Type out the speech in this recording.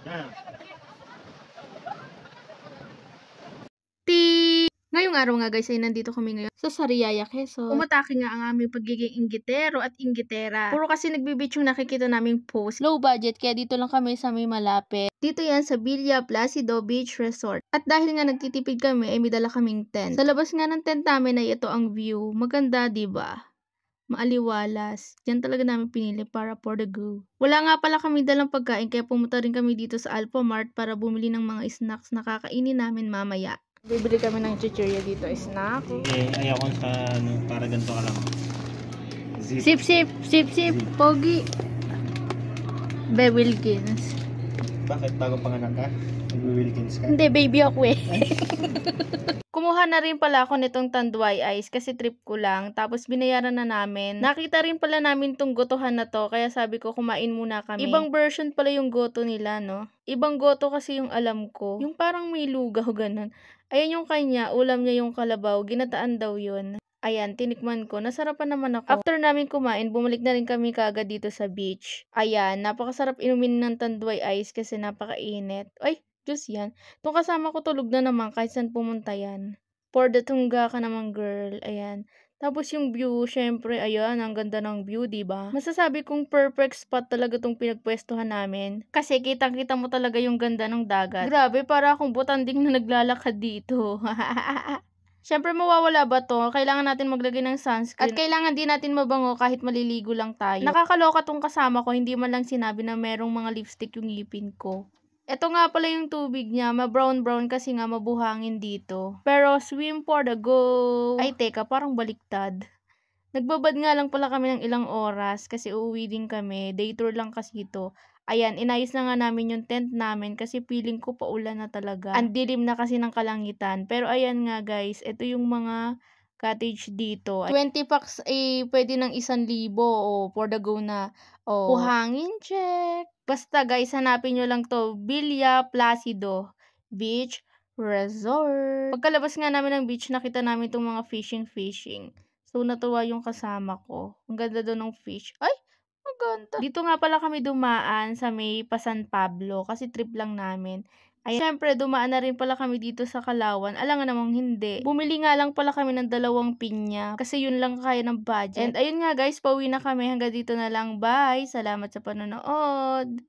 Ah. Ngayong araw nga guys ay nandito kami ngayon sa Sariaya, Quezon. Umatake nga ang aming pagiging inggitero at inggitera. Puro kasi nagbibitch yung nakikita naming post. Low budget kaya dito lang kami sa may malapit. Dito yan sa Villa Placido Beach Resort. At dahil nga nagtitipid kami ay may dala kaming tent. Sa labas nga ng tent namin ay ito ang view. Maganda, diba? Maaliwalas. Diyan talaga namin pinili para for the go. Wala nga pala kami dalang pagkain kaya pumunta rin kami dito sa Alpha Mart para bumili ng mga snacks na kakainin namin mamaya. Bibili kami ng chichirya dito, snack. Eh, ayaw ko sa para ganito ka lang. Sip, pogi. Wilkins. Bakit? Bago panganak ka? Nag-Wilkins ka? Hindi, baby ako eh. Kumuha na rin pala ako nitong Tanduay Ice kasi trip ko lang. Tapos binayaran na namin. Nakita rin pala namin tong gotohan na to. Kaya sabi ko kumain muna kami. Ibang version pala yung goto nila, no? Ibang goto kasi yung alam ko. Yung parang may lugaw, ganun. Ayan yung kanya, ulam niya yung kalabaw. Ginataan daw yun. Ayan, tinikman ko. Nasarapan naman ako. After namin kumain, bumalik na rin kami kaagad dito sa beach. Ayan, napakasarap inumin ng Tanduay Ice kasi napakainit. Ay, Diyos yan. Itong kasama ko tulog na naman kahit saan pumunta yan. For the tungga ka naman girl. Ayan. Tapos yung view, syempre, ayan, ang ganda ng view, diba? Masasabi kong perfect spot talaga tong pinagpwestuhan namin. Kasi kitang-kita mo talaga yung ganda ng dagat. Grabe, para akong butanding na naglalakad dito. Syempre, mawawala ba to? Kailangan natin maglagay ng sunscreen. At kailangan din natin mabango kahit maliligo lang tayo. Nakakaloka tong kasama ko, hindi man lang sinabi na merong mga lipstick yung ngipin ko. Ito nga pala yung tubig niya, ma-brown-brown kasi nga mabuhangin dito. Pero swim for the go! Ay teka, parang baliktad. Nagbabad nga lang pala kami ng ilang oras kasi uuwi din kami. Day tour lang kasi ito. Ayan, inayos na nga namin yung tent namin kasi feeling ko paulan na talaga. Ang dilim na kasi ng kalangitan. Pero ayan nga guys, ito yung mga cottage dito. 20 packs pwede ng 1,000 o for the go na. O, buhangin check. Basta guys, hanapin nyo lang to. Villa Placido Beach Resort. Pagkalabas nga namin ng beach, nakita namin itong mga fishing. So, natuwa yung kasama ko. Ang ganda doon ng fish. Ay, maganda. Dito nga pala kami dumaan sa may San Pablo kasi trip lang namin. Ay, syempre, dumaan na rin pala kami dito sa Kalawan. Alam nga namang hindi. Bumili nga lang pala kami ng 2 pinya kasi yun lang kaya ng budget. And ayun nga guys, pauwi na kami. Hanggang dito na lang. Bye! Salamat sa panonood!